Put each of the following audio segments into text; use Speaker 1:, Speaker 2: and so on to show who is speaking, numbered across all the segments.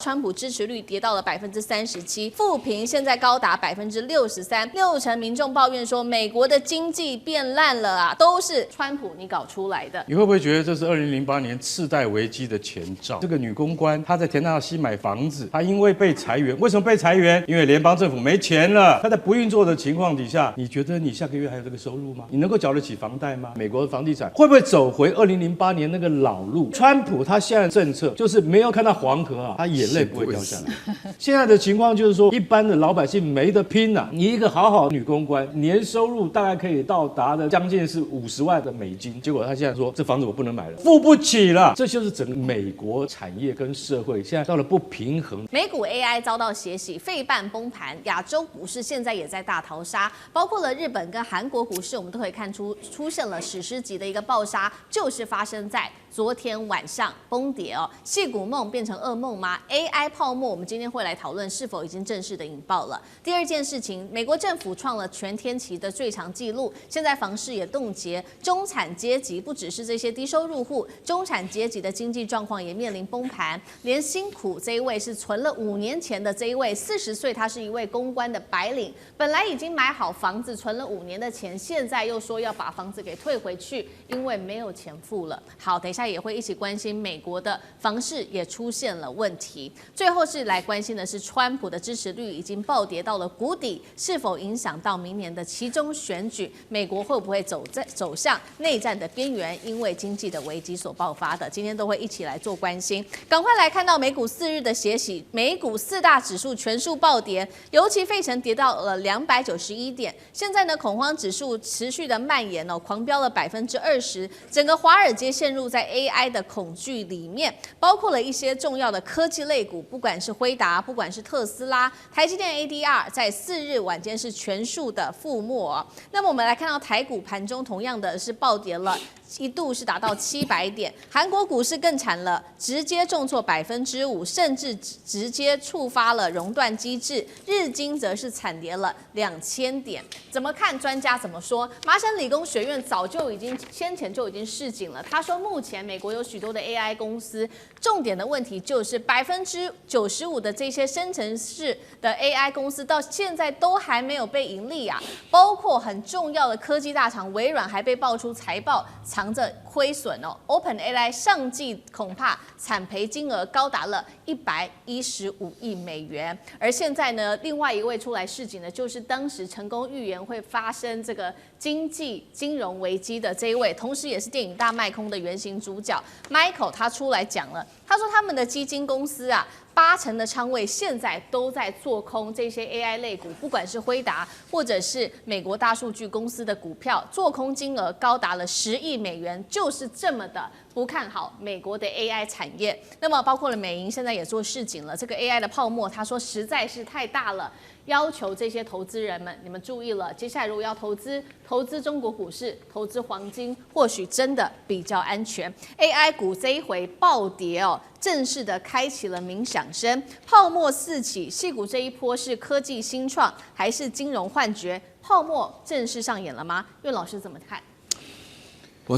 Speaker 1: 川普支持率跌到了37%，负评现在高达63%，60%民众抱怨说美国的经济变烂了啊，都是川普你搞出来的。
Speaker 2: 你会不会觉得这是2008年次贷危机的前兆？这个女公关她在田纳西买房子，她因为被裁员，为什么被裁员？因为联邦政府没钱了。她在不运作的情况底下，你觉得你下个月还有这个收入吗？你能够缴得起房贷吗？美国的房地产会不会走回2008年那个老路？川普他现在的政策就是没有看到黄河啊，他眼泪不会掉下来。现在的情况就是说，一般的老百姓没得拼啊。你一个好好的女公关，年收入大概可以到达的将近是50万的美金，结果他现在说这房子我不能买了，付不起了。这就是整个美国产业跟社会现在到了不平衡。
Speaker 1: 美股 AI 遭到血洗，费半崩盘，亚洲股市现在也在大逃杀，包括了日本跟韩国股市，我们都可以看出出现了史诗级的一个暴杀，就是发生在昨天晚上崩跌哦。矽谷梦变成噩梦吗 ？AI 泡沫，我们今天会来讨论是否已经正式的引爆了。第二件事情，美国政府创了全天期的最长纪录，现在房市也冻结，中产阶级不只是这些低收入户，中产阶级的经济状况也面临崩盘。连辛苦这一位是存了5年前的这一位40岁，他是一位公关的白领，本来已经买好房子，存了5年的钱，现在又说要把房子给退回去，因为没有钱付了。好，等一下也会一起关心美国的房市也出现了问题。最后是来关心的是川普的支持率已经暴跌到了谷底，是否影响到明年的期中选举？美国会不会走向内战的边缘？因为经济的危机所爆发的，今天都会一起来做关心。赶快来看到美股4日的血洗，美股4大指数全数暴跌，尤其费城跌到了291点。现在呢，恐慌指数持续的蔓延哦，狂飙了20%，整个华尔街陷入在 AI 的恐惧里面，包括了一些重要的科技类股，不管是辉达，不管是特斯拉、台积电 ADR， 在4日晚间是全数的覆没哦。那么我们来看到台股盘中同样的是暴跌了。一度是达到700点，韩国股市更惨了，直接重挫5%，甚至直接触发了熔断机制。日经则是惨跌了2000点。怎么看？专家怎么说？麻省理工学院早就先前就已经示警了，他说目前美国有许多的 AI 公司，重点的问题就是95%的这些生成式的 AI 公司到现在都还没有被盈利啊，包括很重要的科技大厂微软还被爆出财报藏着亏损哦 ，OpenAI 上季恐怕惨赔金额高达了115亿美元。而现在呢，另外一位出来示警的，就是当时成功预言会发生这个金融危机的这一位，同时也是电影《大卖空》的原型主角 Michael， 他出来讲了，他说他们的基金公司啊。80%的仓位现在都在做空这些 AI 类股，不管是辉达或者是美国大数据公司的股票，做空金额高达了10亿美元，就是这么的不看好美国的 AI 产业。那么包括了美银现在也做示警了，这个 AI 的泡沫，他说实在是太大了。要求这些投资人们，你们注意了，接下来如果要投资中国股市、投资黄金，或许真的比较安全。AI 股这一回暴跌哦，正式的开启了鸣响声，泡沫四起。矽谷这一波是科技新创，还是金融幻觉？泡沫正式上演了吗？岳老师怎么看？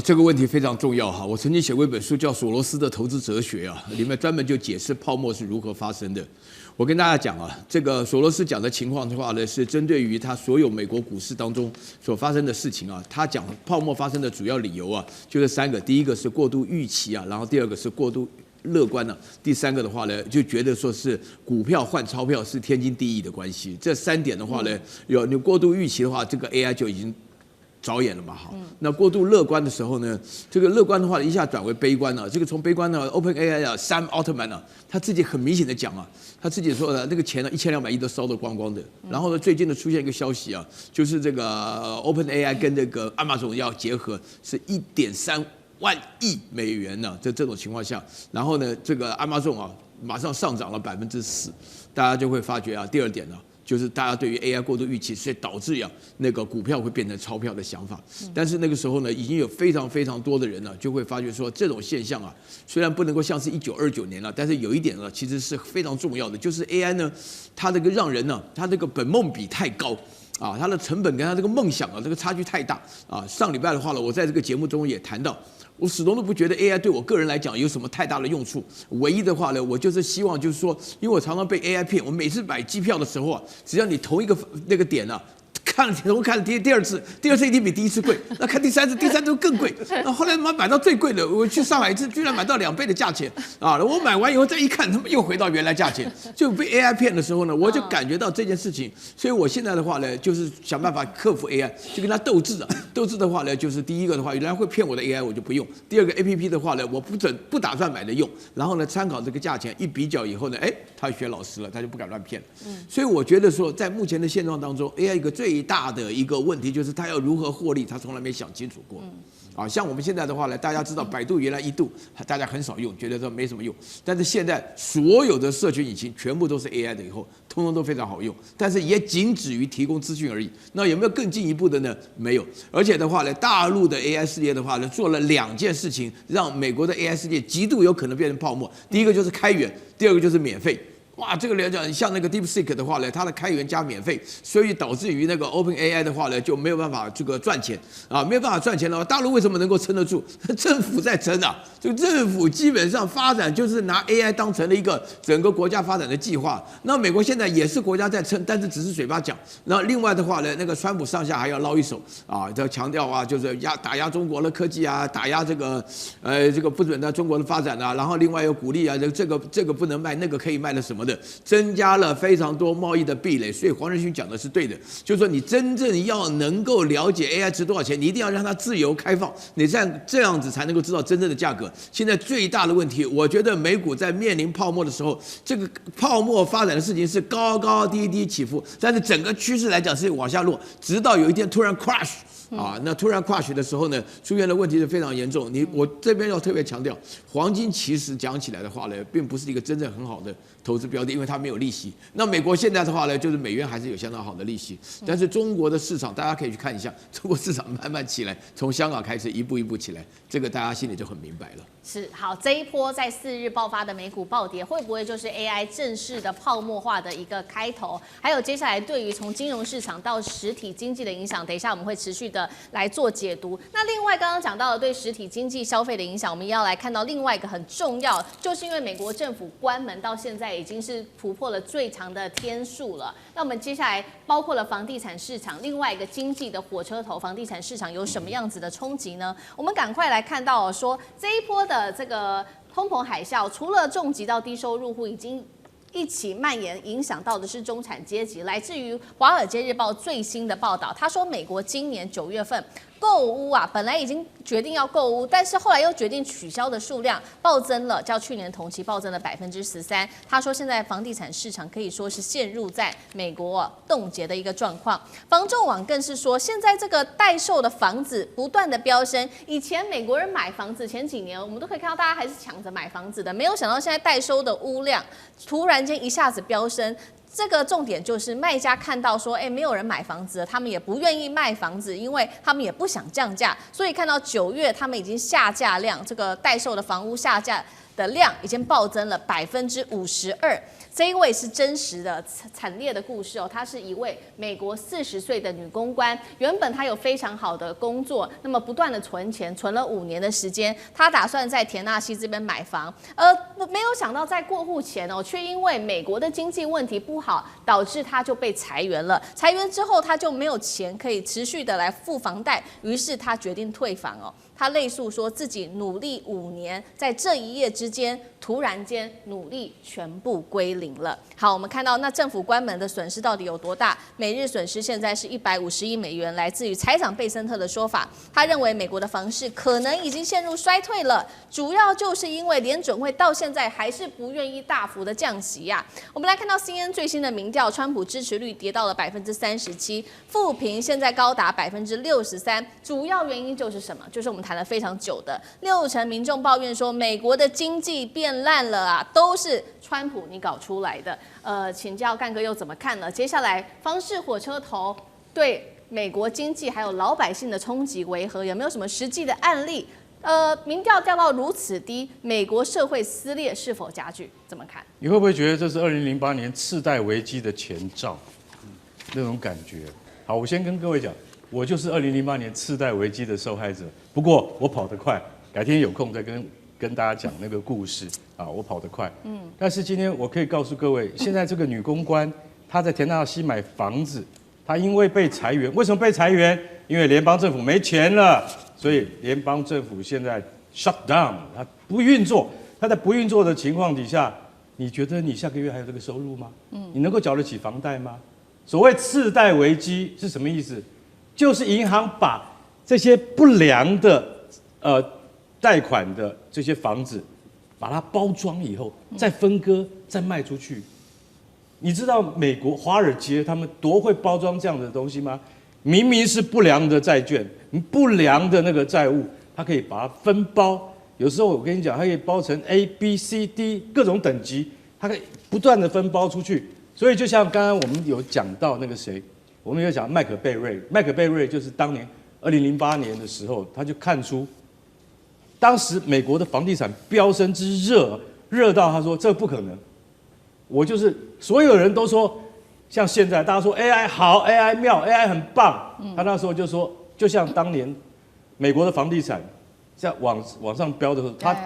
Speaker 3: 这个问题非常重要哈！我曾经写过一本书叫《索罗斯的投资哲学》啊，里面专门就解释泡沫是如何发生的。我跟大家讲啊，这个索罗斯讲的情况的话呢，是针对于他所有美国股市当中所发生的事情啊。他讲泡沫发生的主要理由啊，就是3个：第一个是过度预期啊，然后第2个是过度乐观了，第3个的话呢，就觉得说是股票换钞票是天经地义的关系。这3点的话呢，你过度预期的话，这个 AI 就已经着眼了嘛，好，那过度乐观的时候呢，这个乐观的话一下转为悲观了。这个从悲观呢 ，OpenAI 啊，Sam Altman 啊，他自己很明显的讲啊，他自己说的那个钱呢，1200亿都烧得光光的。然后呢，最近呢出现一个消息啊，就是这个OpenAI 跟这个 Amazon 要结合，是1.3万亿美元呢，在这种情况下，然后呢，这个 Amazon 啊，马上上涨了10%，大家就会发觉啊，第2点呢。就是大家对于 AI 过度预期，所以导致那个股票会变成钞票的想法。但是那个时候呢，已经有非常非常多的人呢，就会发觉说这种现象啊，虽然不能够像是1929年了，但是有一点呢，其实是非常重要的，就是 AI 呢，它这个让人呢，它这个本梦比太高。啊，它的成本跟它这个梦想啊，这个差距太大啊。上礼拜的话呢，我在这个节目中也谈到。我始终都不觉得 AI 对我个人来讲有什么太大的用处。唯一的话呢，我就是希望就是说，因为我常常被 AI 骗，我每次买机票的时候啊，只要你同一个那个点啊。看了第二次，第二次一定比第一次贵。那看第三次，第三次更贵。那后来买到最贵的，我去上海一次，居然买到2倍的价钱啊！我买完以后再一看，他们又回到原来价钱，就被 AI 骗的时候呢，我就感觉到这件事情。所以我现在的话呢，就是想办法克服 AI， 就跟他斗智啊。斗智的话呢，就是第一个的话，原来会骗我的 AI 我就不用；第二个 APP 的话呢，我不打算买的用。然后呢，参考这个价钱一比较以后呢，他学老师了，他就不敢乱骗了。所以我觉得说，在目前的现状当中 ，AI 一个最大的一个问题就是它要如何获利，他从来没想清楚过。啊，像我们现在的话呢，大家知道百度原来1度大家很少用，觉得说没什么用，但是现在所有的社群引擎全部都是 AI 的，以后通通都非常好用，但是也仅止于提供资讯而已。那有没有更进一步的呢？没有。而且的话呢，大陆的 AI 事业的话呢，做了2件事情，让美国的 AI 世界极度有可能变成泡沫。第一个就是开源，第二个就是免费。哇，这个来讲，像那个 DeepSeek 的话呢，它的开源加免费，所以导致于那个 OpenAI 的话呢，就没有办法这个赚钱啊，没有办法赚钱的话，大陆为什么能够撑得住？政府在撑啊，这个政府基本上发展就是拿 AI 当成了一个整个国家发展的计划。那美国现在也是国家在撑，但是只是嘴巴讲。那另外的话呢，那个川普上下还要捞一手啊，要强调啊，就是打压中国的科技啊，打压这个不准的中国的发展啊，然后另外又鼓励啊，这个不能卖，那个可以卖的什么的。增加了非常多贸易的壁垒，所以黄仁勋讲的是对的，就是说你真正要能够了解 AI 值多少钱，你一定要让它自由开放，你这样子才能够知道真正的价格。现在最大的问题，我觉得美股在面临泡沫的时候，这个泡沫发展的事情是高高低低起伏，但是整个趋势来讲是往下落，直到有一天突然 crash。啊，那突然crash的时候呢，出现的问题是非常严重。我这边要特别强调，黄金其实讲起来的话呢，并不是一个真正很好的投资标的，因为它没有利息。那美国现在的话呢，就是美元还是有相当好的利息，但是中国的市场大家可以去看一下，中国市场慢慢起来，从香港开始一步一步起来，这个大家心里就很明白了。
Speaker 1: 是好，这一波在4日爆发的美股暴跌，会不会就是 AI 正式的泡沫化的一个开头？还有接下来对于从金融市场到实体经济的影响，等一下我们会持续的来做解读。那另外刚刚讲到的对实体经济消费的影响，我们也要来看到另外一个很重要，就是因为美国政府关门到现在已经是突破了最长的天数了。那我们接下来包括了房地产市场，另外一个经济的火车头房地产市场有什么样子的冲击呢？我们赶快来看到说这一波的这个通膨海啸，除了重击到低收入户，已经一起蔓延，影响到的是中产阶级。来自于《华尔街日报》最新的报道，他说，美国今年9月份购屋啊，本来已经决定要购屋，但是后来又决定取消的数量暴增了，较去年同期暴增了13%。他说，现在房地产市场可以说是陷入在美国冻结的一个状况。房仲网更是说，现在这个待售的房子不断的飙升。以前美国人买房子前几年，我们都可以看到大家还是抢着买房子的，没有想到现在待收的屋量突然间一下子飙升。这个重点就是卖家看到说，没有人买房子了，他们也不愿意卖房子，因为他们也不想降价，所以看到9月他们已经下架量，这个待售的房屋下架的量已经暴增了52%。这一位是真实的惨烈的故事哦，她是一位美国40岁的女公关，原本她有非常好的工作，那么不断的存钱，存了5年的时间，她打算在田纳西这边买房，没有想到在过户前哦，却因为美国的经济问题不好，导致她就被裁员了。裁员之后，她就没有钱可以持续的来付房贷，于是她决定退房哦。他类诉说自己努力5年，在这一夜之间，突然间努力全部归零了。好，我们看到那政府关门的损失到底有多大？每日损失现在是150亿美元，来自于财长贝森特的说法。他认为美国的房市可能已经陷入衰退了，主要就是因为联准会到现在还是不愿意大幅的降息呀。我们来看到 CNN 最新的民调，川普支持率跌到了37%，负评现在高达63%。主要原因就是什么？就是我们谈了非常久的60%民众抱怨说，美国的经济变烂了啊，都是川普你搞出来的。请教干哥又怎么看呢？接下来方式火车头对美国经济还有老百姓的冲击为何？有没有什么实际的案例？民调掉到如此低，美国社会撕裂是否加剧？怎么看？
Speaker 2: 你会不会觉得这是2008年次贷危机的前兆？那种感觉，好，我先跟各位讲，我就是2008年次贷危机的受害者，不过我跑得快，改天有空再跟大家讲那个故事啊，我跑得快。但是今天我可以告诉各位，现在这个女公关她在田纳西买房子，她因为被裁员，为什么被裁员？因为联邦政府没钱了，所以联邦政府现在 shut down， 它不运作。它在不运作的情况底下，你觉得你下个月还有这个收入吗？你能够缴得起房贷吗？所谓次贷危机是什么意思？就是银行把这些不良的贷款的这些房子，把它包装以后，再分割，再卖出去。你知道美国华尔街他们多会包装这样的东西吗？明明是不良的债券，不良的那个债务，它可以把它分包。有时候我跟你讲，它可以包成 A、B、C、D 各种等级，它可以不断的分包出去。所以就像刚刚我们有讲到那个谁，我们有讲麦可贝瑞，麦可贝瑞就是当年2008年的时候，他就看出，当时美国的房地产飙升之热到他说这不可能，我就是所有人都说，像现在大家说 AI 好 ，AI 妙 ，AI 很棒，他那时候就说，就像当年美国的房地产在往上飙的时候，他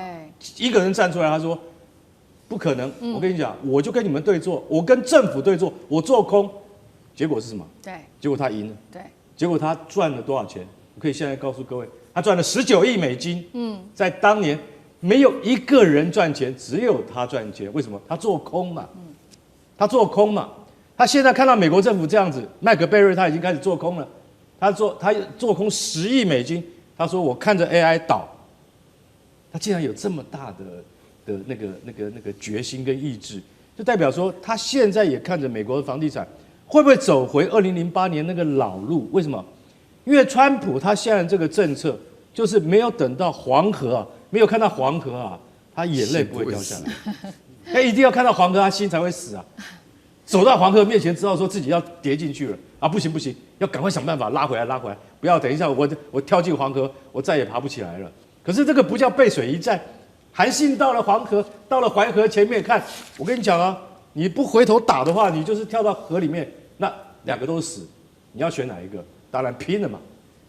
Speaker 2: 一个人站出来，他说不可能，我跟你讲，我就跟你们对坐，我跟政府对坐，我做空，结果是什么？
Speaker 1: 对，
Speaker 2: 结果他赢了，
Speaker 1: 对，
Speaker 2: 结果他赚了多少钱？我可以现在告诉各位，他赚了19亿美金。在当年没有一个人赚钱，只有他赚钱。为什么？他做空嘛，他做空嘛。他现在看到美国政府这样子，麦可贝瑞他已经开始做空了，他做空10亿美金。他说：“我看着 AI 倒，他竟然有这么大的那个决心跟意志，就代表说他现在也看着美国的房地产会不会走回2008年那个老路？为什么？因为川普他现在这个政策就是没有等到黄河啊，没有看到黄河啊，他眼泪不会掉下来，他一定要看到黄河，他心才会死啊。走到黄河面前，知道说自己要跌进去了啊，不行，要赶快想办法拉回来，不要等一下我跳进黄河，我再也爬不起来了。可是这个不叫背水一战，韩信到了黄河，到了淮河前面看，我跟你讲啊，你不回头打的话，你就是跳到河里面，那2个都死，你要选哪一个？当然拼了嘛。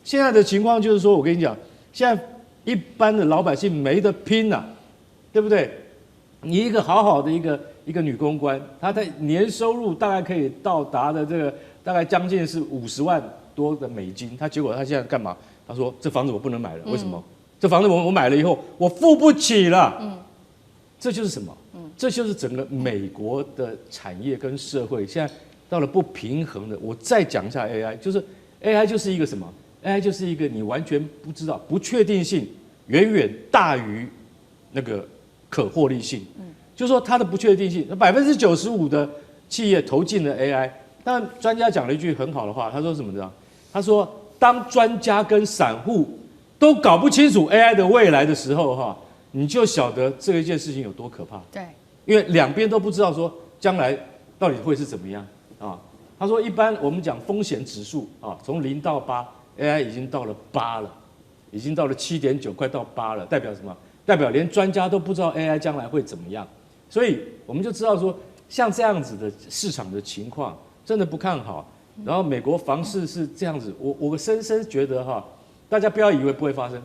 Speaker 2: 现在的情况就是说，我跟你讲，现在一般的老百姓没得拼啊，对不对？你一个好好的一个女公关，她的年收入大概可以到达的这个大概将近是50万多的美金，结果她现在干嘛？她说这房子我不能买了，为什么？这房子我买了以后我付不起了。这就是什么？这就是整个美国的产业跟社会现在到了不平衡的。我再讲一下 AI， 就是 AI 就是一个什么 ？AI 就是一个你完全不知道，不确定性远远大于那个可获利性。就是说它的不确定性，95%的企业投进了 AI。但专家讲了一句很好的话，他说什么呢？他说，当专家跟散户都搞不清楚 AI 的未来的时候，你就晓得这一件事情有多可怕。
Speaker 1: 对，
Speaker 2: 因为两边都不知道说将来到底会是怎么样啊。他说，一般我们讲风险指数啊，从0到8，AI 已经到了8了，已经到了7.9，快到8了，代表什么？代表连专家都不知道 AI 将来会怎么样。所以我们就知道说，像这样子的市场的情况，真的不看好。然后美国房市是这样子，我深深觉得大家不要以为不会发生。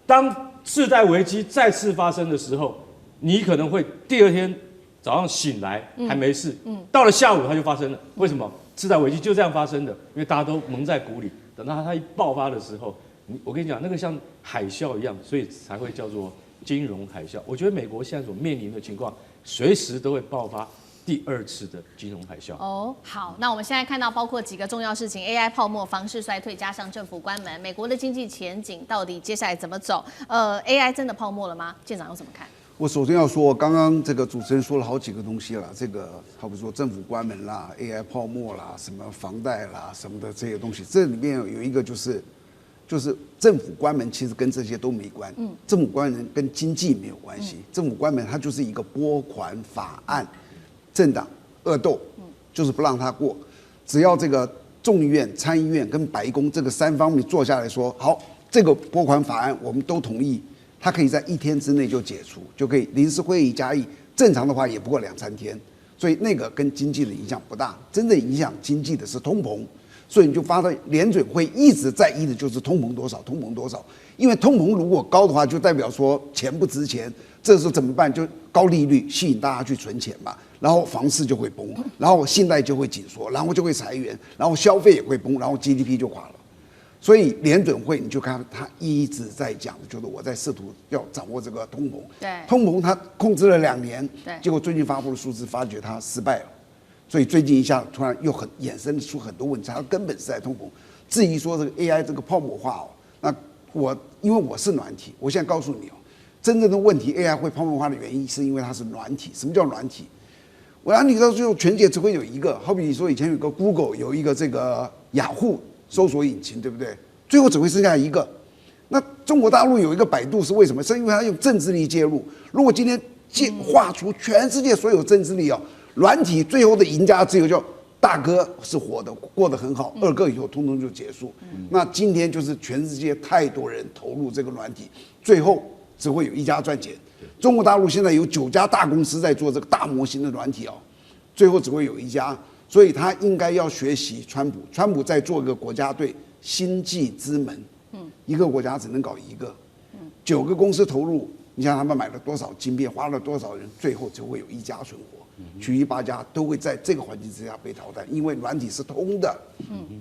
Speaker 2: 当次贷危机再次发生的时候，你可能会第2天早上醒来还没事，到了下午它就发生了。为什么？次贷危机就这样发生的，因为大家都蒙在鼓里，等到它一爆发的时候，我跟你讲，那个像海啸一样，所以才会叫做金融海啸。我觉得美国现在所面临的情况，随时都会爆发第2次的金融海啸。
Speaker 1: 好，那我们现在看到包括几个重要事情 ：AI 泡沫、房市衰退，加上政府关门，美国的经济前景到底接下来怎么走？AI 真的泡沫了吗？舰长又怎么看？
Speaker 4: 我首先要说，刚刚这个主持人说了好几个东西了，这个好比说政府关门啦、AI 泡沫啦、什么房贷啦什么的这些东西，这里面有一个就是政府关门，其实跟这些都没关。政府关门跟经济没有关系，政府关门它就是一个拨款法案，政党恶斗，就是不让它过。只要这个众议院、参议院跟白宫这个3方面坐下来说，好，这个拨款法案我们都同意。它可以在1天之内就解除，就可以临时会议加议，正常的话也不过2-3天。所以那个跟经济的影响不大，真正影响经济的是通膨。所以你就发现联准会一直在意的就是通膨多少，通膨多少。因为通膨如果高的话，就代表说钱不值钱，这时候怎么办？就高利率吸引大家去存钱嘛，然后房市就会崩，然后信贷就会紧缩，然后就会裁员，然后消费也会崩，然后 GDP 就垮了。所以联准会你就看他一直在讲的就是我在试图要掌握这个通膨，
Speaker 1: 对，
Speaker 4: 通膨他控制了2年，
Speaker 1: 对，
Speaker 4: 结果最近发布的数字发觉他失败了。所以最近一下突然又衍生出很多问题，它根本是在通膨。至于说这个 AI 这个泡沫化那因为我是软体，我现在告诉你真正的问题 AI 会泡沫化的原因是因为它是软体。什么叫软体？软体到最后全世界只会有一个，好比说以前有个 Google， 有一个这个雅虎搜索引擎，对不对？最后只会剩下一个。那中国大陆有一个百度是为什么？是因为它用政治力介入。如果今天画出全世界所有政治力软体最后的赢家只有叫大哥是活的，过得很好，二哥以后通通就结束。那今天就是全世界太多人投入这个软体，最后只会有一家赚钱。中国大陆现在有9家大公司在做这个大模型的软体最后只会有一家，所以他应该要学习川普。川普在做一个国家队，星际之门，一个国家只能搞一个，9个公司投入。你想他们买了多少晶片，花了多少人，最后就会有一家存活，其余8家都会在这个环境之下被淘汰，因为软体是通的。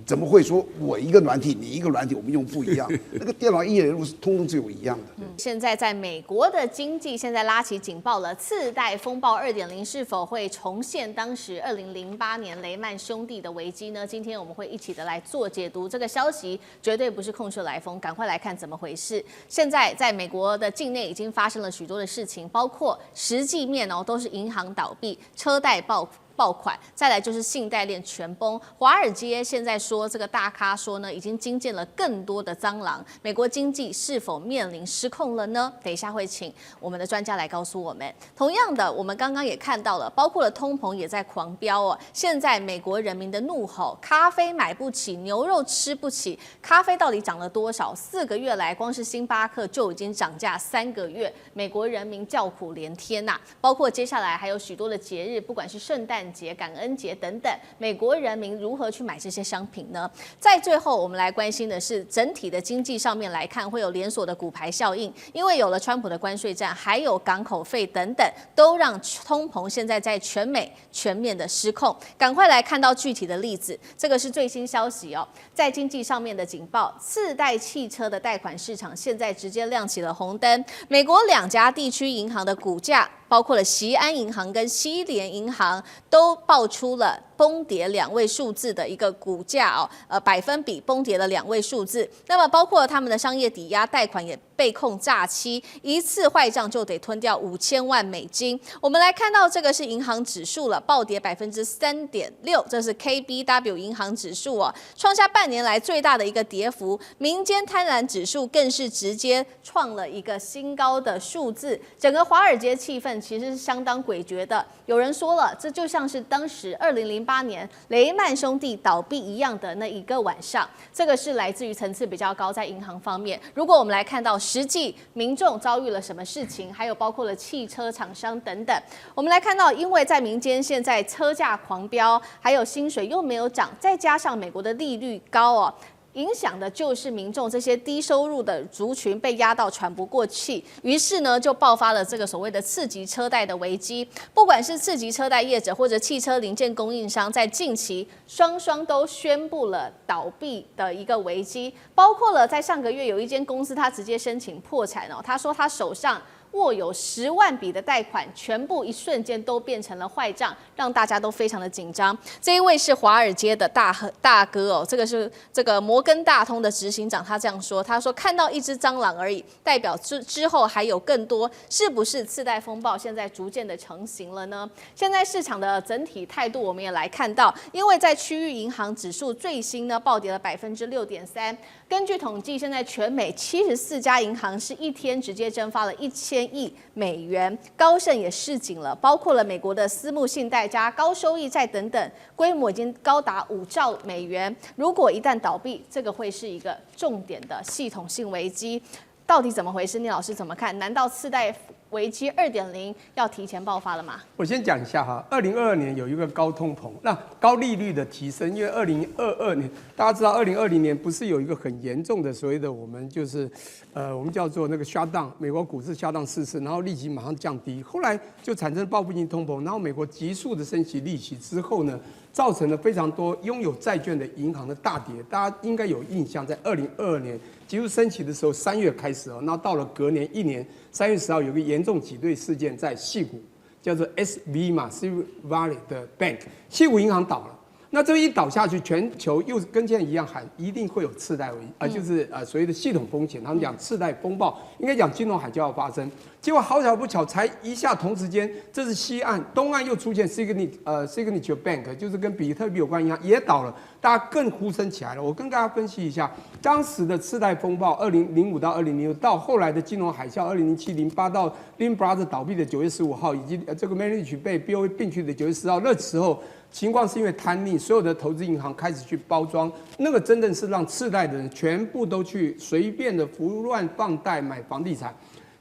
Speaker 4: 怎么会说我一个软体，你一个软体，我们用不一样？那个电脑一连路是通通只有一样的。
Speaker 1: 现在在美国的经济现在拉起警报了，次贷风暴2.0是否会重现当时2008年雷曼兄弟的危机呢？今天我们会一起的来做解读，这个消息绝对不是空穴来风，赶快来看怎么回事。现在在美国的境内已经发生了许多的事情，包括实际面都是银行倒闭、车贷爆款，再来就是信贷链全崩。华尔街现在说，这个大咖说呢，已经惊见了更多的蟑螂。美国经济是否面临失控了呢？等一下会请我们的专家来告诉我们。同样的，我们刚刚也看到了，包括了通膨也在狂飙现在美国人民的怒吼：咖啡买不起，牛肉吃不起。咖啡到底涨了多少？4个月来，光是星巴克就已经涨价3个月，美国人民叫苦连天呐。包括接下来还有许多的节日，不管是圣诞节、感恩节等等，美国人民如何去买这些商品呢？在最后，我们来关心的是整体的经济上面来看，会有连锁的骨牌效应，因为有了川普的关税战，还有港口费等等，都让通膨现在在全美全面的失控。赶快来看到具体的例子，这个是最新消息在经济上面的警报，次贷汽车的贷款市场现在直接亮起了红灯。美国2家地区银行的股价，包括了锡安银行跟西联银行，都爆出了崩跌2位数字的一个股价百分比崩跌了2位数字。那么包括他们的商业抵押贷款也被控诈欺，一次坏账就得吞掉5000万美金。我们来看到这个是银行指数了，暴跌3.6%，这是 KBW 银行指数创下半年来最大的一个跌幅。民间贪婪指数更是直接创了一个新高的数字。整个华尔街气氛其实是相当诡谲的。有人说了，这就像是当时2008年雷曼兄弟倒闭一样的那一个晚上。这个是来自于层次比较高，在银行方面。如果我们来看到实际民众遭遇了什么事情，还有包括了汽车厂商等等，我们来看到，因为在民间现在车价狂飙，还有薪水又没有涨，再加上美国的利率高影响的就是民众这些低收入的族群被压到喘不过气，于是呢就爆发了这个所谓的次级车贷的危机。不管是次级车贷业者或者汽车零件供应商，在近期双都宣布了倒闭的一个危机，包括了在上个月有一间公司，它直接申请破产他说他手上握有10万笔的贷款，全部一瞬间都变成了坏账，让大家都非常的紧张。这一位是华尔街的大哥这个是这个摩根大通的执行长，他这样说，他说看到一只蟑螂而已，代表之后还有更多，是不是次贷风暴现在逐渐的成型了呢？现在市场的整体态度我们也来看到，因为在区域银行指数最新呢暴跌了6.3%。根据统计，现在全美74家银行是一天直接蒸发了1000亿美元，高盛也示警了，包括了美国的私募信贷加高收益债等等，规模已经高达5兆美元。如果一旦倒闭，这个会是一个重点的系统性危机。到底怎么回事？聂老师怎么看？难道次贷危机2.0要提前爆发了吗？
Speaker 5: 我先讲一下哈，2022年有一个高通膨，那高利率的提升，因为2022年大家知道，2020年不是有一个很严重的所谓的我们就是我们叫做那个 shutdown， 美国股市 shutdown 4次，然后利息马上降低，后来就产生报复性通膨，然后美国急速的升息利息之后呢，造成了非常多拥有债券的银行的大跌，大家应该有印象，在2022年急速升息的时候，3月开始然后到了隔年1年3月10号有个严重挤兑事件在矽谷，叫做 SV 嘛 ，Silver Valley 的 Bank， 矽谷银行倒了。那这一倒下去，全球又跟现在一样喊一定会有次贷危就是所谓的系统风险，他们讲次贷风暴，应该讲金融海啸要发生。结果好巧不巧，才一下同时间，这是西岸，东岸又出现 Signature Bank， 就是跟比特币有关银行也倒了，大家更呼声起来了。我跟大家分析一下当时的次贷风暴，2005到2006，到后来的金融海啸，2007、08到 Lehman Brothers 倒闭的9月15号，以及这个 Merrill Lynch 被 BOA 并去的9月10号，那时候。情况是因为贪溺，所有的投资银行开始去包装，那个真的是让次贷的人全部都去随便的胡乱放贷买房地产。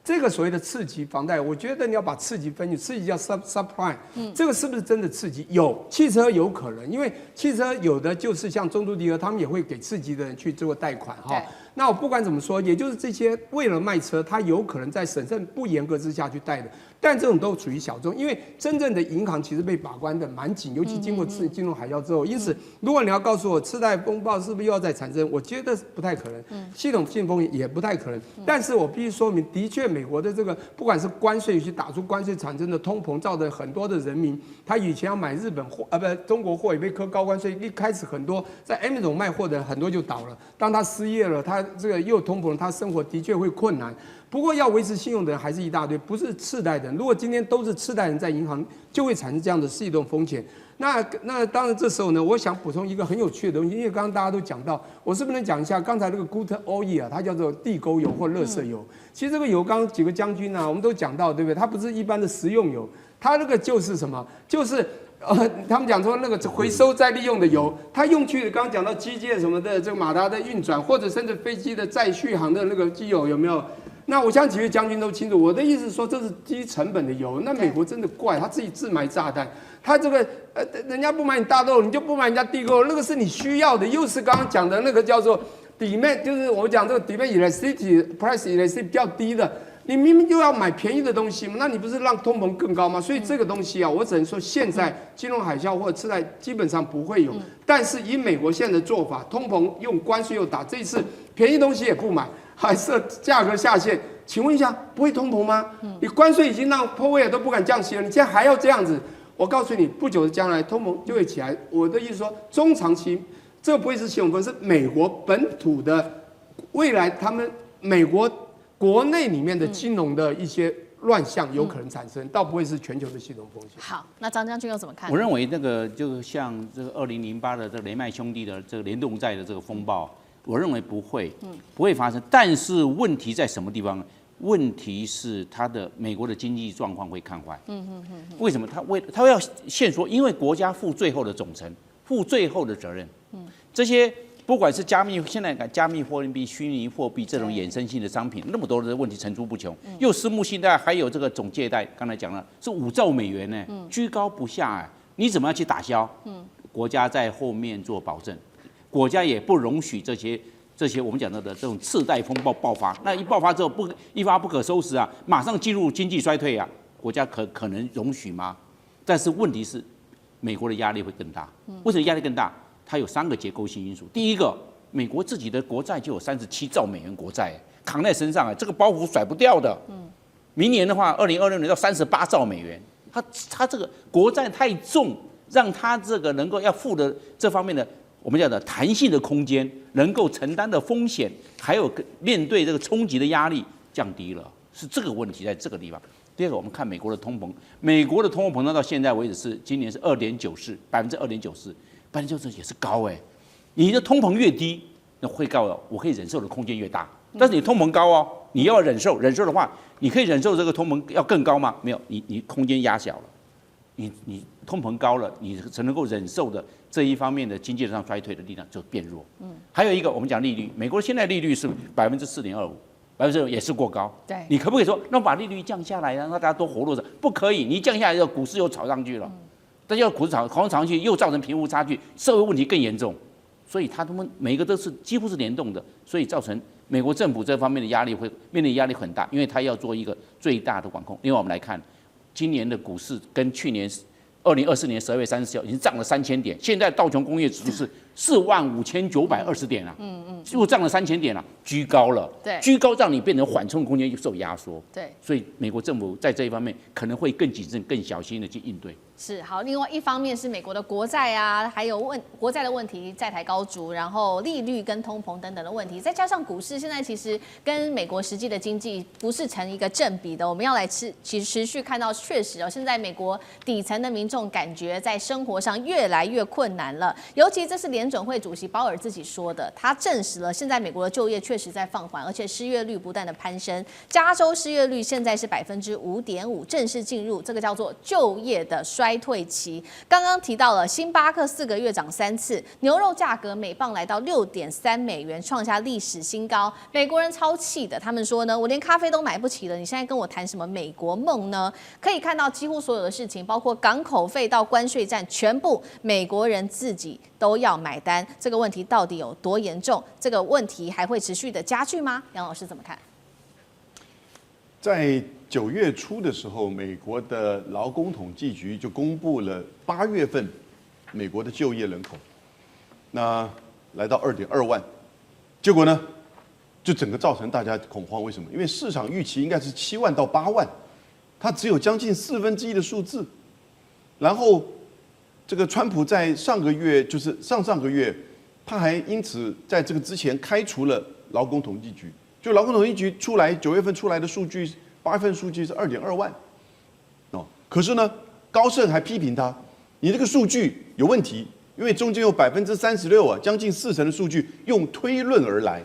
Speaker 5: 这个所谓的次级房贷，我觉得你要把次级分析，次级叫 subprime， 这个是不是真的次级？有，汽车有可能，因为汽车有的就是像中途迪俄，他们也会给次级的人去做贷款哈。那我不管怎么说，也就是这些为了卖车，他有可能在审慎不严格之下去贷的，但这种都属于小众，因为真正的银行其实被把关的蛮紧，尤其经过金融海啸之后。因此，如果你要告诉我次贷风暴是不是又要再产生，我觉得不太可能，系统性风险也不太可能。但是我必须说明，的确美国的这个不管是关税去打出关税产生的通膨，造成很多的人民，他以前要买日本货中国货也被课高关税，一开始很多在 Amazon 卖货的人很多就倒了，当他失业了，他这个又通膨，他生活的确会困难。不过要维持信用的人还是一大堆，不是次贷的人。如果今天都是次贷人在银行，就会产生这样的系统风险。那当然这时候呢，我想补充一个很有趣的东西，因为刚刚大家都讲到，我是不是能讲一下刚才那个 Good Oil 啊，它叫做地沟油或垃圾油。其实这个油，刚刚几个将军啊，我们都讲到，对不对？它不是一般的食用油，它那个就是什么？就是他们讲说那个回收再利用的油，它用去刚刚讲到机械什么的，这个马达的运转，或者甚至飞机的载续航的那个机油有没有？那我相信几位将军都清楚，我的意思是说，这是低成本的油。那美国真的怪，他自己自埋炸弹。他这个人家不买你大豆，你就不买人家地沟，那个是你需要的，又是刚刚讲的那个叫做 demand， 就是我们讲这个 demand elasticity price elasticity 比较低的。你明明就要买便宜的东西嘛，那你不是让通膨更高吗？所以这个东西啊，我只能说现在金融海啸或者次贷基本上不会有。但是以美国现在的做法，通膨用关税又打，这一次便宜东西也不买，还是价格下限。请问一下，不会通膨吗？你关税已经让鲍威尔都不敢降息了，你现在还要这样子？我告诉你，不久的将来通膨就会起来。我的意思说，中长期这个不会是系统风，是美国本土的未来，他们美国国内里面的金融的一些乱象有可能产生，倒不会是全球的系统风险。
Speaker 1: 好，那张将军又怎么看？
Speaker 6: 我认为那个就像这个2008的这个雷曼兄弟的这个联动债的这个风暴，我认为不会发生。但是问题在什么地方？问题是美国的经济状况会看坏。为什么？他要限缩，因为国家负最后的总成，负最后的责任。这些不管是现在加密货币、虚拟货币这种衍生性的商品，那么多的问题层出不穷。又私募信贷，还有这个总借贷，刚才讲了是5兆美元呢，居高不下哎，你怎么样去打消？国家在后面做保证，国家也不容许这些我们讲到的这种次贷风暴爆发，那一爆发之后一发不可收拾啊，马上进入经济衰退啊，国家可能容许吗？但是问题是，美国的压力会更大。为什么压力更大？它有3个结构性因素。第一个，美国自己的国债就有37兆美元国债扛在身上啊，这个包袱甩不掉的。明年的话，2026年到38兆美元，它这个国债太重，让它这个能够要付的这方面的。我们讲的弹性的空间，能够承担的风险，还有面对这个冲击的压力降低了，是这个问题在这个地方。第二个，我们看美国的通膨，美国的通货膨胀到现在为止今年是2.94%，2.94%也是高哎。你的通膨越低，那会告我可以忍受的空间越大。但是你通膨高哦，你要忍受的话，你可以忍受这个通膨要更高吗？没有，你空间压小了。你通膨高了，你才能够忍受的这一方面的经济上衰退的力量就变弱。还有一个我们讲利率，美国现在利率是4.25%， 2%也是过高。
Speaker 1: 对，
Speaker 6: 你可不可以说，那把利率降下来，让大家多活络着？不可以，你一降下来之后，股市又炒上去了。但要股市炒上去，又造成贫富差距，社会问题更严重。所以他们每一个都是几乎是联动的，所以造成美国政府这方面的压力会面临压力很大，因为他要做一个最大的管控。另外我们来看，今年的股市跟去年2024年12月30号已经涨了3000点，现在道琼工业指数是45920点了，又涨了3000点了，居高了，
Speaker 1: 对，
Speaker 6: 居高让你变成缓冲空间受压缩，
Speaker 1: 对，
Speaker 6: 所以美国政府在这一方面可能会更谨慎、更小心的去应对。
Speaker 1: 是好，另外一方面是美国的国债啊，还有国债的问题，债台高筑，然后利率跟通膨等等的问题，再加上股市现在其实跟美国实际的经济不是成一个正比的，我们要来持续看到，确实现在美国底层的民众感觉在生活上越来越困难了，尤其这是联准会主席鲍尔自己说的，他证实了现在美国的就业确实在放缓，而且失业率不断的攀升，加州失业率现在是5.5%，正式进入这个叫做就业的衰退期。刚刚提到了星巴克4个月涨3次，牛肉价格每磅来到6.3美元，创下历史新高。美国人超气的，他们说呢，我连咖啡都买不起了，你现在跟我谈什么美国梦呢？可以看到几乎所有的事情，包括港口费到关税战，全部美国人自己都要买单。这个问题到底有多严重？这个问题还会持续的加剧吗？杨老师怎么看？
Speaker 7: 在9月初的时候，美国的劳工统计局就公布了8月份美国的就业人口，那来到2.2万，结果呢，就整个造成大家恐慌。为什么？因为市场预期应该是7万到8万，它只有将近1/4的数字。然后，这个川普在上个月，就是上个月，他还因此在这个之前开除了劳工统计局。就劳工统计局出来9月份出来的数据，8月份数据是2.2万，哦，可是呢，高盛还批评他，你这个数据有问题，因为中间有36%啊，将近40%的数据用推论而来，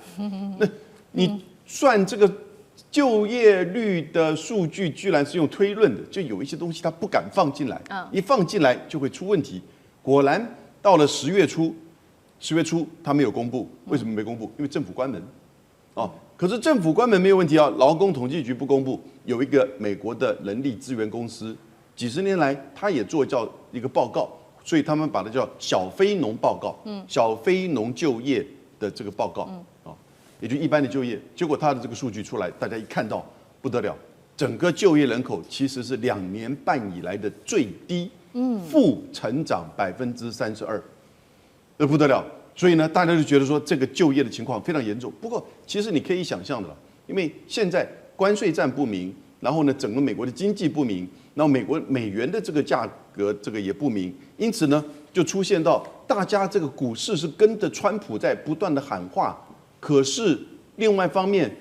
Speaker 7: 那你算这个就业率的数据居然是用推论的，就有一些东西他不敢放进来，一放进来就会出问题。果然到了10月初他没有公布，为什么没公布？因为政府关门，哦。可是政府关门没有问题啊，劳工统计局不公布，有一个美国的人力资源公司，几十年来他也做叫一个报告，所以他们把它叫小非农报告，小非农就业的这个报告，也就一般的就业，结果他的这个数据出来，大家一看到不得了，整个就业人口其实是2年半以来的最低，负成长32%，那不得了。所以呢，大家就觉得说这个就业的情况非常严重。不过，其实你可以想象的，因为现在关税战不明，然后呢，整个美国的经济不明，然后美元的这个价格这个也不明，因此呢，就出现到大家这个股市是跟着川普在不断的喊话，可是另外一方面，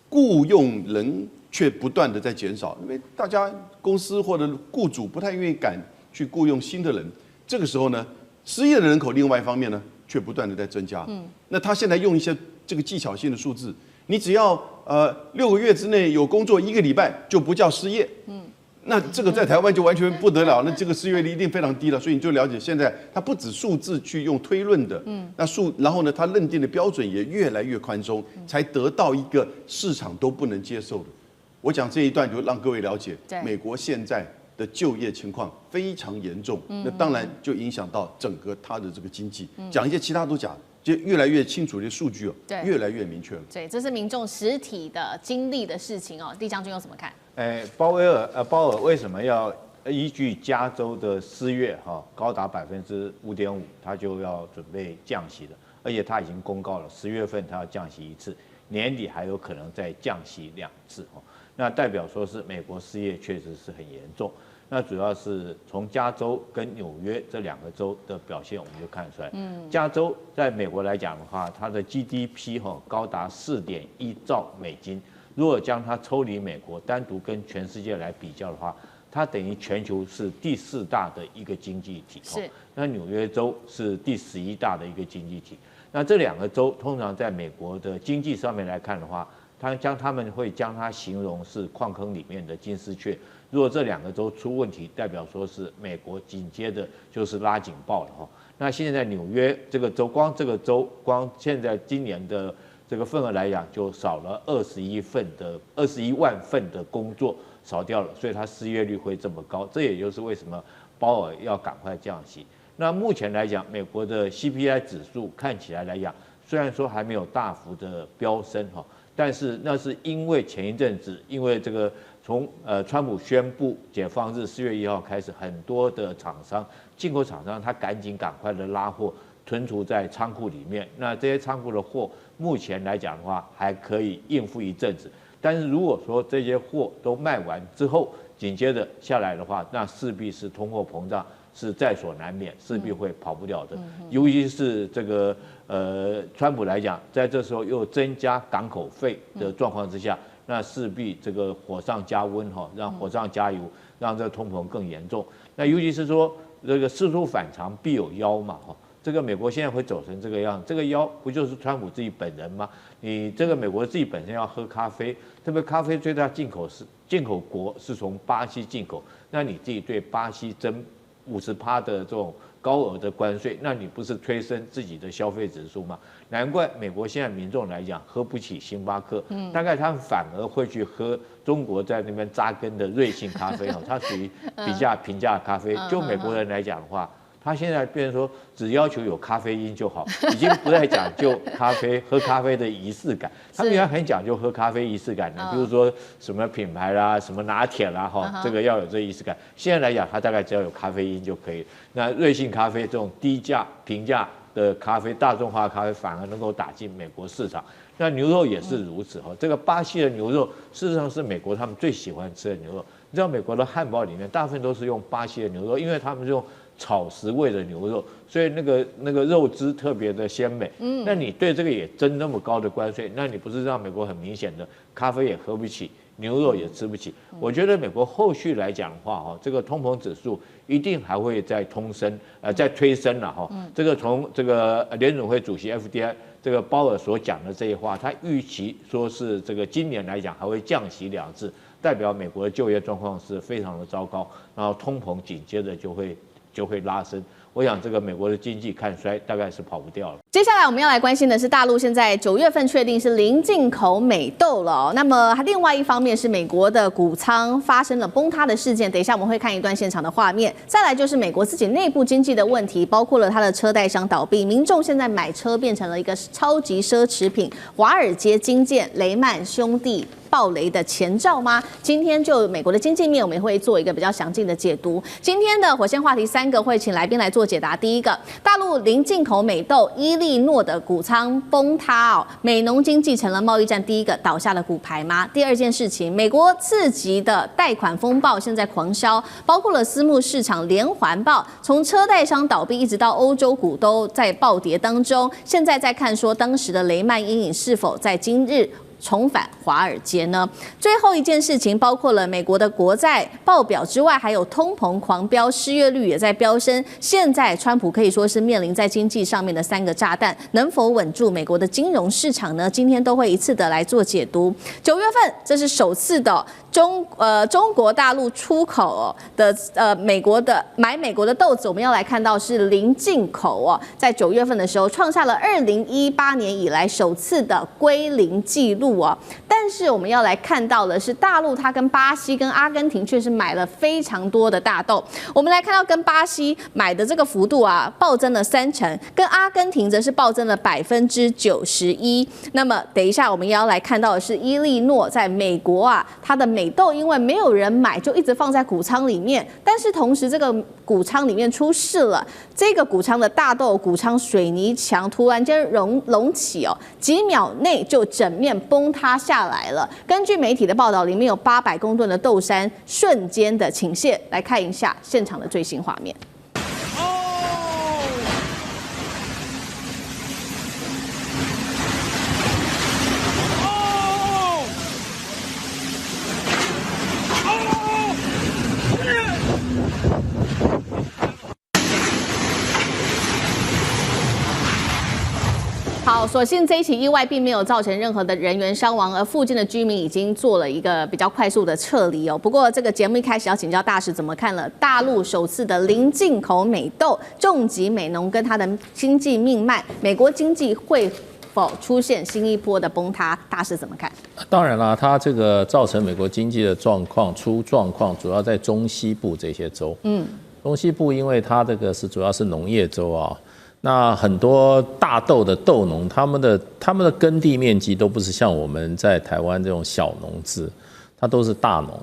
Speaker 7: 雇佣人却不断的在减少，因为大家公司或者雇主不太愿意敢去雇佣新的人。这个时候呢，失业的人口另外一方面呢，却不断的在增加。那他现在用一些这个技巧性的数字，你只要6个月之内有工作1个礼拜就不叫失业。那这个在台湾就完全不得了，那这个失业率一定非常低了。所以你就了解现在它不止数字去用推论的，然后呢，它认定的标准也越来越宽松，才得到一个市场都不能接受的。我讲这一段就让各位了解，美国现在的就业情况非常严重，那当然就影响到整个它的这个经济。讲一些其他都讲，就越来越清楚的数据越来越明确了。
Speaker 1: 对，这是民众实体的经历的事情哦。厉将军有怎么看？
Speaker 8: 鲍尔为什么要依据加州的失业高达5.5%，他就要准备降息了，而且他已经公告了10月份他要降息1次，年底还有可能再降息2次那代表说是美国失业确实是很严重。那主要是从加州跟纽约这2个州的表现，我们就看出来。加州在美国来讲的话，它的 GDP 高达4.1兆美金。如果将它抽离美国，单独跟全世界来比较的话，它等于全球是第4大的一个经济体。
Speaker 1: 是。
Speaker 8: 那纽约州是第11大的一个经济体。那这2个州通常在美国的经济上面来看的话，他们会将它形容是矿坑里面的金丝雀。如果这2个州出问题，代表说是美国紧接着就是拉警报了那现在纽约这个州，光现在今年的这个份额来讲，就少了21万份的工作少掉了，所以它失业率会这么高。这也就是为什么鲍尔要赶快降息。那目前来讲，美国的 CPI 指数看起来来讲，虽然说还没有大幅的飙升哈，但是那是因为前一阵子，因为这个从川普宣布解放日4月1号开始，很多的进口厂商他赶快的拉货囤储在仓库里面。那这些仓库的货目前来讲的话，还可以应付一阵子。但是如果说这些货都卖完之后，紧接着下来的话，那势必是通货膨胀是在所难免，势必会跑不掉的。尤其是这个川普来讲，在这时候又增加港口费的状况之下，那势必这个火上加温哈，让火上加油，让这个通膨更严重。那尤其是说这个事出反常必有妖嘛哈。这个美国现在会走成这个样，这个妖不就是川普自己本人吗？你这个美国自己本身要喝咖啡，特别咖啡最大进口国是从巴西进口，那你自己对巴西征50%的这种高额的关税，那你不是推升自己的消费指数吗？难怪美国现在民众来讲喝不起星巴克，大概他们反而会去喝中国在那边扎根的瑞幸咖啡它属于比较平价的咖啡。就美国人来讲的话，他现在变成说，只要求有咖啡因就好，已经不再讲究喝咖啡的仪式感。他们原来很讲究喝咖啡仪式感的，比如说什么品牌啦、什么拿铁啦，这个要有这仪式感。现在来讲，它大概只要有咖啡因就可以。那瑞幸咖啡这种低价、平价的咖啡、大众化咖啡，反而能够打进美国市场。那牛肉也是如此这个巴西的牛肉，事实上是美国他们最喜欢吃的牛肉。你知道美国的汉堡里面大部分都是用巴西的牛肉，因为他们是用炒食味的牛肉，所以那个肉汁特别的鲜美。那你对这个也征那么高的关税，那你不是让美国很明显的咖啡也喝不起，牛肉也吃不起？我觉得美国后续来讲的话，这个通膨指数一定还会再再推升了这个从这个联准会主席 FDI 这个鲍尔所讲的这些话，他预期说是这个今年来讲还会降息2次，代表美国的就业状况是非常的糟糕，然后通膨紧接着就会拉升。我想这个美国的经济看衰大概是跑不掉了。
Speaker 1: 接下来我们要来关心的是，大陆现在9月份确定是零进口美豆了那么另外一方面是美国的谷仓发生了崩塌的事件，等一下我们会看一段现场的画面。再来就是美国自己内部经济的问题，包括了它的车代商倒闭，民众现在买车变成了一个超级奢侈品。华尔街金剑雷曼兄弟暴雷的前兆吗？今天就美国的经济面，我们也会做一个比较详尽的解读。今天的火线话题3个会请来宾来做解答。第一个，大陆零进口美豆伊利诺的谷仓崩塌美农经济成了贸易战第一个倒下的骨牌吗？第二件事情，美国次级的贷款风暴现在狂烧，包括了私募市场连环爆，从车代商倒闭一直到欧洲股都在暴跌当中。现在在看说当时的雷曼阴影是否在今日重返华尔街呢？最后一件事情包括了美国的国债报表之外，还有通膨狂飙，失业率也在飙升。现在川普可以说是面临在经济上面的3个炸弹，能否稳住美国的金融市场呢？今天都会一次的来做解读。9月份这是首次的中国大陆出口的美国的豆子，我们要来看到是零进口在9月份的时候创下了2018年以来首次的归零纪录但是我们要来看到的是大陆它跟巴西跟阿根廷却是买了非常多的大豆。我们来看到跟巴西买的这个幅度暴增了3成，跟阿根廷则是暴增了91%。那么等一下我们也要来看到的是伊利诺在美国它的美豆因为没有人买，就一直放在谷仓里面，但是同时这个谷仓里面出事了，这个谷仓的大豆谷仓水泥墙突然间隆起几秒内就整面崩塌下来了。根据媒体的报道，里面有800公吨的豆山瞬间的倾泻。来看一下现场的最新画面。好，所幸这一起意外并没有造成任何的人员伤亡，而附近的居民已经做了一个比较快速的撤离不过这个节目一开始要请教大使怎么看了大陆首次的零进口美豆，重击美农跟它的经济命脉，美国经济会否出现新一波的崩塌？大师怎么看？
Speaker 9: 当然啦，它这个造成美国经济的出状况，主要在中西部这些州。中西部因为它这个主要是农业州啊，那很多大豆的豆农，他们的耕地面积都不是像我们在台湾这种小农制，它都是大农。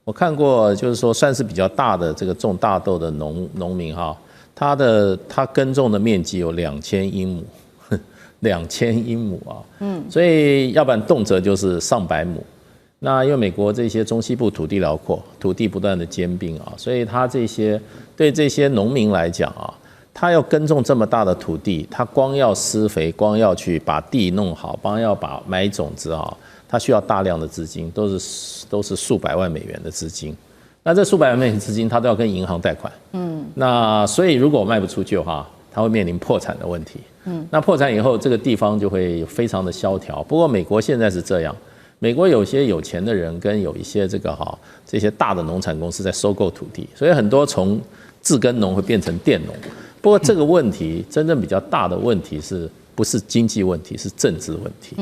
Speaker 9: 我看过，就是说算是比较大的这个种大豆的农民哈，他耕种的面积有2000英亩，2000英亩啊，所以要不然动辄就是上百亩。那因为美国这些中西部土地辽阔，土地不断的兼并啊，所以他对这些农民来讲啊，他要耕种这么大的土地，他光要施肥，光要去把地弄好，光要买种子啊。它需要大量的资金，都是数百万美元的资金。那这数百万美元资金，它都要跟银行贷款。那所以如果卖不出去的话，它会面临破产的问题。那破产以后，这个地方就会非常的萧条。不过美国现在是这样，美国有些有钱的人跟有一些这些大的农产公司在收购土地，所以很多从自耕农会变成佃农。不过这个问题真正比较大的问题是不是经济问题，是政治问题。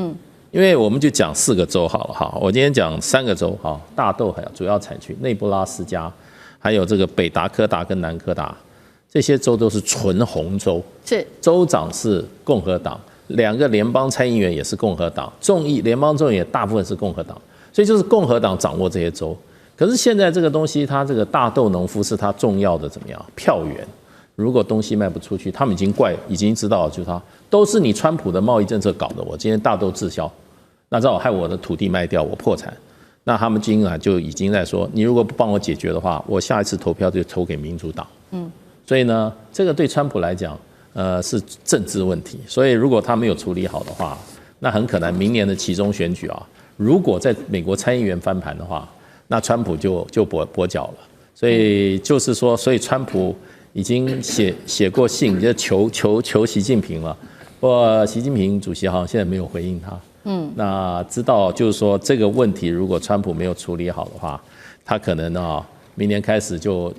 Speaker 9: 因为我们就讲4个州好了哈，我今天讲3个州哈，大豆还有主要产区内布拉斯加，还有这个北达科达跟南科达，这些州都是纯红州，
Speaker 1: 是
Speaker 9: 州长是共和党，2个联邦参议员也是共和党，联邦众议也大部分是共和党，所以就是共和党掌握这些州。可是现在这个东西，它这个大豆农夫是它重要的怎么样票源？如果东西卖不出去，他们已经知道了，就是都是你川普的贸易政策搞的，我今天大豆滞销，那正好害我的土地卖掉，我破产。那他们今晚就已经在说，你如果不帮我解决的话，我下一次投票就投给民主党。所以呢，这个对川普来讲，是政治问题。所以如果他没有处理好的话，那很可能明年的期中选举啊，如果在美国参议员翻盘的话，那川普就跛脚了。所以就是说，所以川普已经写过信，就求习近平了。不过习近平主席好像现在没有回应他。那知道就是说这个问题，如果川普没有处理好的话，他可能明年开始就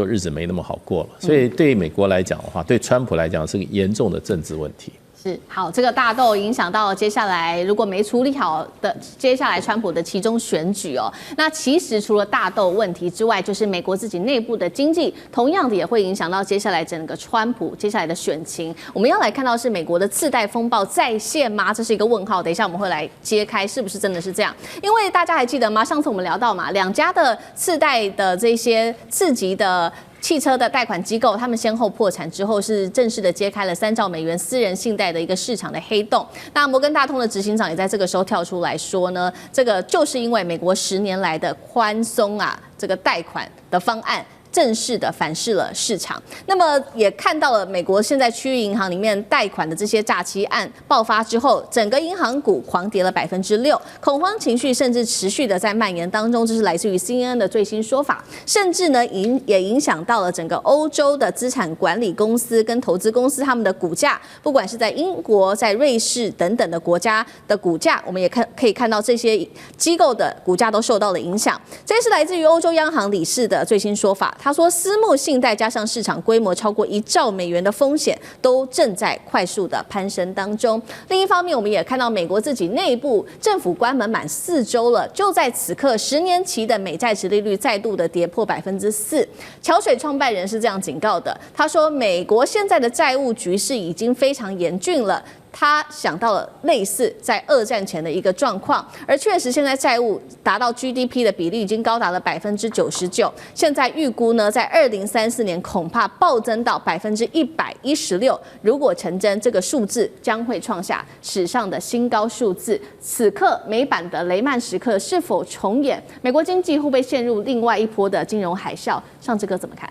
Speaker 9: 日子没那么好过了。所以对美国来讲的话，对川普来讲是个严重的政治问题。
Speaker 1: 是好，这个大豆影响到接下来如果没处理好的，接下来川普的期中选举哦。那其实除了大豆问题之外，就是美国自己内部的经济，同样的也会影响到接下来整个川普接下来的选情。我们要来看到是美国的次贷风暴再现吗？这是一个问号。等一下我们会来揭开是不是真的是这样。因为大家还记得吗？上次我们聊到嘛，2家的次贷的这些次级的汽车的贷款机构，他们先后破产之后，是正式的揭开了3兆美元私人信贷的一个市场的黑洞。那摩根大通的执行长也在这个时候跳出来说呢，这个就是因为美国10年来的宽松这个贷款的方案。正式的反噬了市场，那么也看到了美国现在区域银行里面贷款的这些诈欺案爆发之后，整个银行股狂跌了6%，恐慌情绪甚至持续的在蔓延当中。这是来自于 CNN 的最新说法，甚至呢也影响到了整个欧洲的资产管理公司跟投资公司他们的股价，不管是在英国、在瑞士等等的国家的股价，我们也可以看到这些机构的股价都受到了影响。这是来自于欧洲央行理事的最新说法。他说，私募信贷加上市场规模超过1兆美元的风险，都正在快速的攀升当中。另一方面，我们也看到美国自己内部政府关门满4周了，就在此刻，10年期的美债殖利率再度的跌破4%。桥水创办人是这样警告的，他说，美国现在的债务局势已经非常严峻了。他想到了类似在2战前的一个状况，而确实现在债务达到 GDP 的比例已经高达了99%，现在预估呢，在2034年恐怕暴增到116%。如果成真，这个数字将会创下史上的新高数字。此刻美版的雷曼时刻是否重演？美国经济会不会陷入另外一波的金融海啸？上志哥怎么看？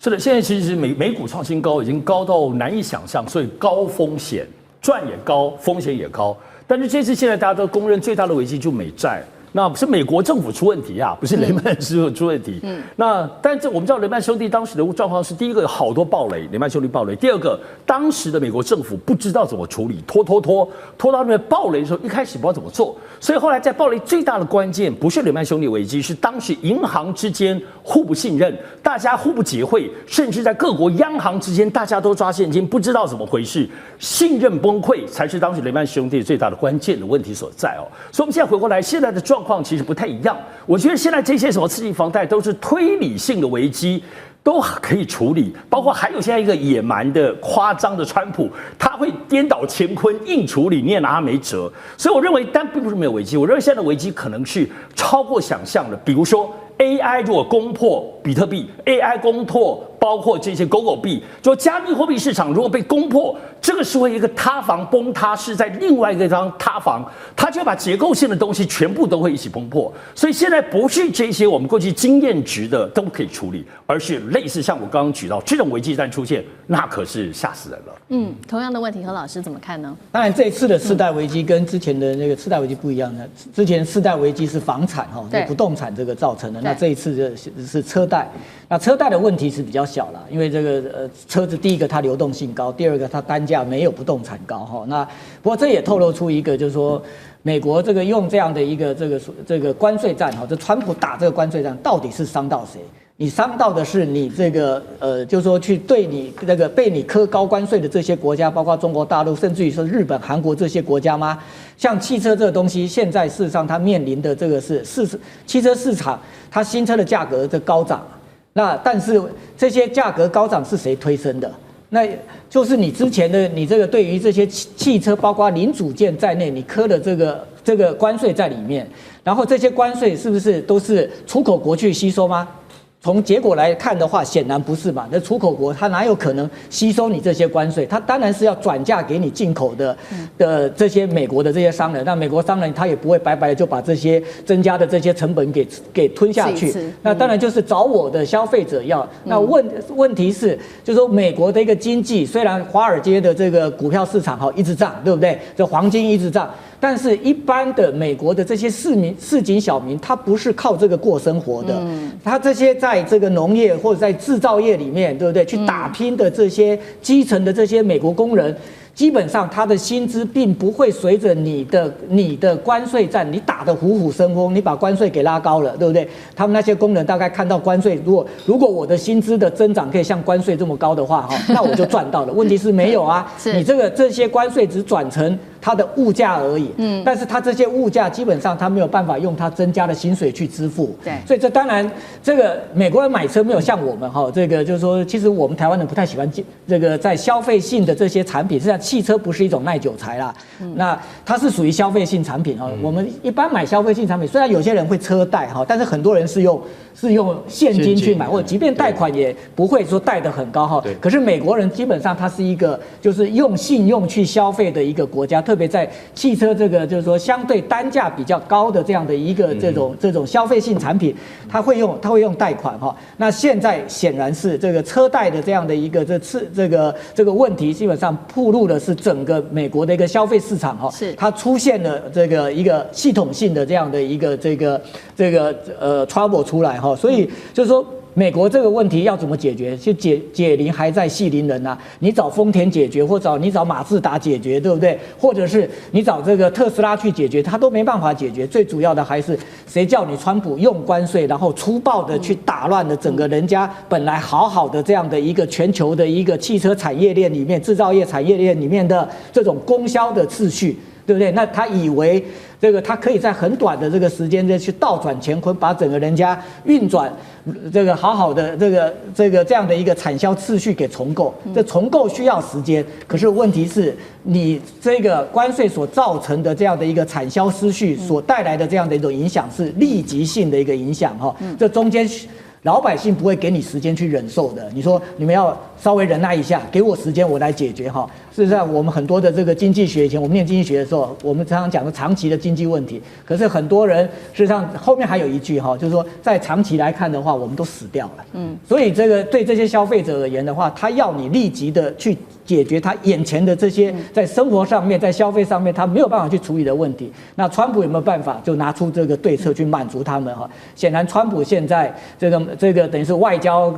Speaker 10: 是的，现在其实美股创新高，已经高到难以想象，所以高风险。赚也高，风险也高，但是这次现在大家都公认最大的危机就美债。那是美国政府出问题啊，不是雷曼师傅出问题。那但是我们知道雷曼兄弟当时的状况是，第一个有好多暴雷，雷曼兄弟暴雷；第二个，当时的美国政府不知道怎么处理，拖到那边暴雷的时候，一开始不知道怎么做，所以后来在暴雷最大的关键不是雷曼兄弟危机，是当时银行之间互不信任，大家互不结汇，甚至在各国央行之间大家都抓现金，不知道怎么回事，信任崩溃才是当时雷曼兄弟最大的关键的问题所在哦。所以我们现在回过来，现在的状况其实不太一样。我觉得现在这些什么刺激房贷都是推理性的危机，都可以处理，包括还有现在一个野蛮的、夸张的川普，他会颠倒乾坤，硬处理，你也拿他没辙。所以我认为，但并不是没有危机，我认为现在的危机可能是超过想象的，比如说。AI 如果攻破比特币 ，AI 攻破包括这些狗狗币，就加密货币市场如果被攻破，这个是会一个塌房崩塌，是在另外一个地方塌房，它就会把结构性的东西全部都会一起崩破。所以现在不是这些我们过去经验值的都可以处理，而是类似像我刚刚举到这种危机一旦出现，那可是吓死人了。
Speaker 1: 同样的问题，何老师怎么看呢？
Speaker 11: 当然，这一次的次贷危机跟之前的那个次贷危机不一样的，之前次贷危机是房产不动产这个造成的。那这一次是车贷，那车贷的问题是比较小了，因为这个车子第一个它流动性高，第二个它单价没有不动产高哈。那不过这也透露出一个，就是说美国这个用这样的一个这个关税战哈，这川普打这个关税战到底是伤到谁？你伤到的是你这个就是说去对你那个被你科高关税的这些国家，包括中国大陆，甚至于说日本、韩国这些国家吗？像汽车这个东西，现在事实上它面临的这个是汽车市场，它新车的价格在高涨。那但是这些价格高涨是谁推升的？那就是你之前的你这个对于这些汽车，包括零组件在内，你科的这个关税在里面，然后这些关税是不是都是出口国去吸收吗？从结果来看的话，显然不是嘛。那出口国它哪有可能吸收你这些关税？它当然是要转嫁给你进口的这些美国的这些商人。那美国商人他也不会白白的就把这些增加的这些成本给吞下去。那当然就是找我的消费者要。那问题是，就是说美国的一个经济，虽然华尔街的这个股票市场一直涨，对不对？这黄金一直涨。但是，一般的美国的这些市井小民，他不是靠这个过生活的，他这些在这个农业或者在制造业里面，对不对？去打拼的这些基层的这些美国工人，基本上他的薪资并不会随着你的关税战，你打得虎虎生风，你把关税给拉高了，对不对？他们那些工人大概看到关税，如果我的薪资的增长可以像关税这么高的话，那我就赚到了。问题是没有啊，你这些关税只转成它的物价而已，但是它这些物价基本上它没有办法用它增加的薪水去支付，对，所以这当然这个美国人买车没有像我们这个就是说，其实我们台湾人不太喜欢这个在消费性的这些产品，实际上汽车不是一种耐久材啦，那它是属于消费性产品我们一般买消费性产品，虽然有些人会车贷但是很多人是用现金去买，或者即便贷款也不会说贷得很高可是美国人基本上它是一个就是用信用去消费的一个国家，特别在汽车这个就是说相对单价比较高的这样的一个这种消费性产品，它会用贷款那现在显然是这个车贷的这样的一个这个问题，基本上暴露的是整个美国的一个消费市场它出现了这个一个系统性的这样的一个这个trouble 出来所以就是说。美国这个问题要怎么解决？就解铃还在系铃人啊！你找丰田解决，或者你找马自达解决，对不对？或者是你找这个特斯拉去解决，它都没办法解决。最主要的还是谁叫你川普用关税，然后粗暴的去打乱了整个人家本来好好的这样的一个全球的一个汽车产业链里面、制造业产业链里面的这种供销的秩序。对不对？那他以为这个他可以在很短的这个时间内去倒转乾坤，把整个人家运转这个好好的这样的一个产销秩序给重构。这重构需要时间，可是问题是你这个关税所造成的这样的一个产销失序所带来的这样的一种影响是立即性的一个影响这中间。老百姓不会给你时间去忍受的。你说你们要稍微忍耐一下，给我时间我来解决哈。事实上，我们很多的这个经济学，以前我们念经济学的时候，我们常常讲的长期的经济问题。可是很多人事实上后面还有一句哈，就是说在长期来看的话，我们都死掉了。所以这个对这些消费者而言的话，他要你立即的去解决他眼前的这些在生活上面、在消费上面他没有办法去处理的问题。那川普有没有办法就拿出这个对策去满足他们哈？显然，川普现在这个等于是外交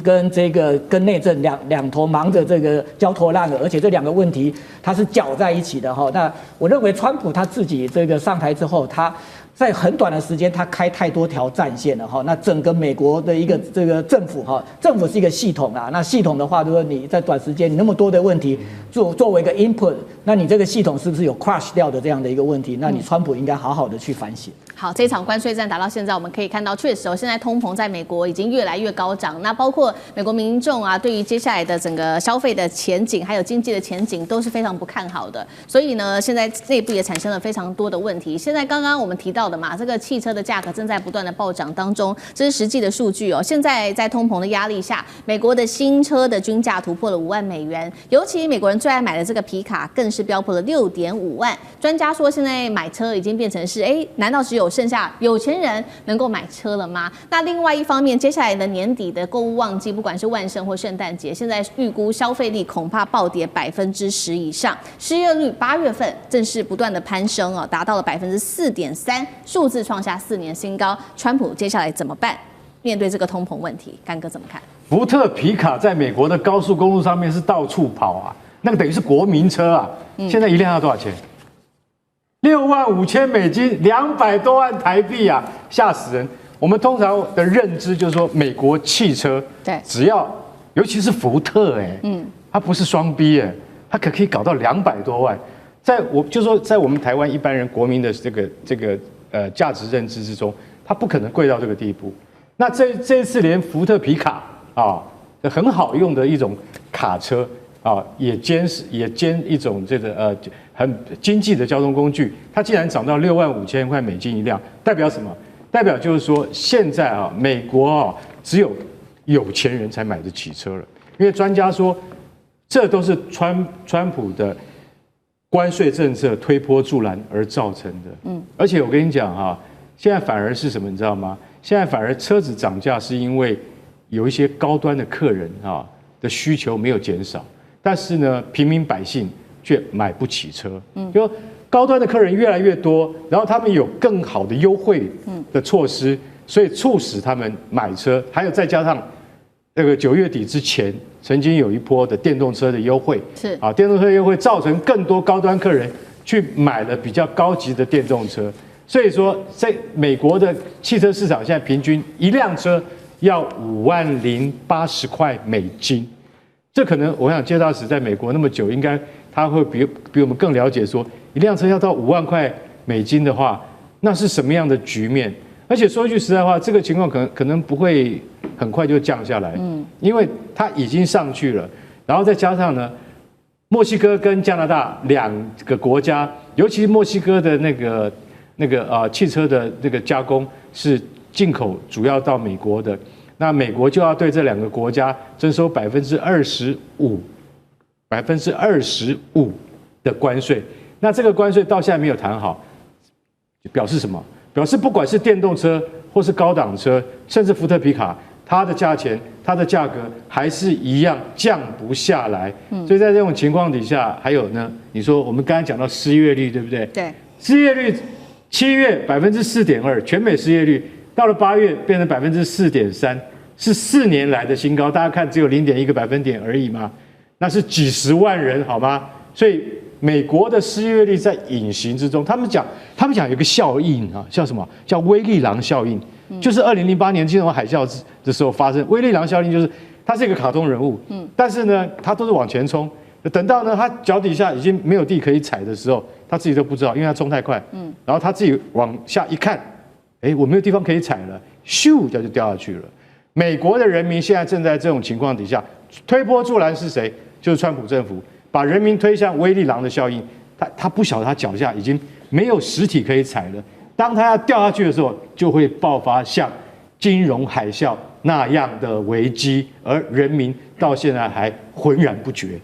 Speaker 11: 跟内政两头忙着这个焦头烂额，而且这两个问题它是搅在一起的哈。那我认为川普他自己这个上台之后，他在很短的时间，他开太多条战线了哈。那整个美国的一个这个政府哈，政府是一个系统啊。那系统的话，如果你在短时间你那么多的问题作为一个 input， 那你这个系统是不是有 crash 掉的这样的一个问题？那你川普应该好好的去反省。
Speaker 1: 好，这场关税战打到现在，我们可以看到，确实现在通膨在美国已经越来越高涨。那包括美国民众啊，对于接下来的整个消费的前景，还有经济的前景，都是非常不看好的。所以呢，现在内部也产生了非常多的问题。现在刚刚我们提到的嘛，这个汽车的价格正在不断的暴涨当中，这是实际的数据哦。现在在通膨的压力下，美国的新车的均价突破了5万美元，尤其美国人最爱买的这个皮卡，更是飙破了6.5万。专家说，现在买车已经变成是，难道只有剩下有钱人能够买车了吗？那另外一方面，接下来的年底的购物旺季，不管是万圣或圣诞节，现在预估消费力恐怕暴跌10%以上，失业率8月份正是不断的攀升哦，达到了4.3%，数字创下4年新高。川普接下来怎么办？面对这个通膨问题，干哥怎么看？
Speaker 2: 福特皮卡在美国的高速公路上面是到处跑啊，那个等于是国民车啊。现在一辆要多少钱？65,000美金，200多万台币啊，吓死人！我们通常的认知就是说，美国汽车，
Speaker 1: 对，
Speaker 2: 只要尤其是福特，它不是双 B，它可以搞到200多万。在我们台湾一般人国民的这个价值认知之中，它不可能贵到这个地步。那这一次连福特皮卡啊，很好用的一种卡车啊，也兼一种很经济的交通工具，它竟然涨到65000块美金一辆，代表什么？代表就是说，现在啊，美国啊，只有有钱人才买得起车了，因为专家说，这都是川普的关税政策推波助澜而造成的。而且我跟你讲啊，现在反而是什么，你知道吗？现在反而车子涨价是因为有一些高端的客人啊的需求没有减少，但是呢，平民百姓却买不起车。就高端的客人越来越多，然后他们有更好的优惠的措施，所以促使他们买车。还有再加上这个9月底之前，曾经有一波的电动车的优惠，
Speaker 1: 是啊，
Speaker 2: 电动车优惠造成更多高端客人去买了比较高级的电动车。所以说，在美国的汽车市场，现在平均一辆车要50080块美金。这可能我想介大使在美国那么久，应该他会比我们更了解说，一辆车要到5万块美金的话，那是什么样的局面？而且说句实在话，这个情况可能不会很快就降下来，因为它已经上去了，然后再加上呢，墨西哥跟加拿大2个国家，尤其墨西哥的那个汽车的那个加工是进口主要到美国的，那美国就要对这2个国家征收25%的关税。那这个关税到现在没有谈好，表示什么？表示不管是电动车或是高档车，甚至福特皮卡，它的价钱、它的价格还是一样降不下来。所以在这种情况底下，还有呢，你说我们刚才讲到失业率，对不对？
Speaker 1: 对，
Speaker 2: 失业率7月4.2%，全美失业率到了8月变成4.3%，是4年来的新高。大家看，只有0.1个百分点而已嘛，那是几十万人，好吗？所以美国的失业率在隐形之中，他们讲有个效应啊，叫什么？叫威利郎效应，就是2008年金融海啸的时候发生。威利郎效应就是他是一个卡通人物，但是呢，他都是往前冲，等到呢他脚底下已经没有地可以踩的时候，他自己都不知道，因为他冲太快，然后他自己往下一看，我没有地方可以踩了，咻就掉下去了。美国的人民现在正在这种情况底下，推波助澜是谁？就是川普政府。把人民推向威利郎的效应，他不晓得他脚下已经没有实体可以踩了。当他要掉下去的时候，就会爆发像金融海啸
Speaker 12: 那样的危机，而人民到现在还浑然不觉。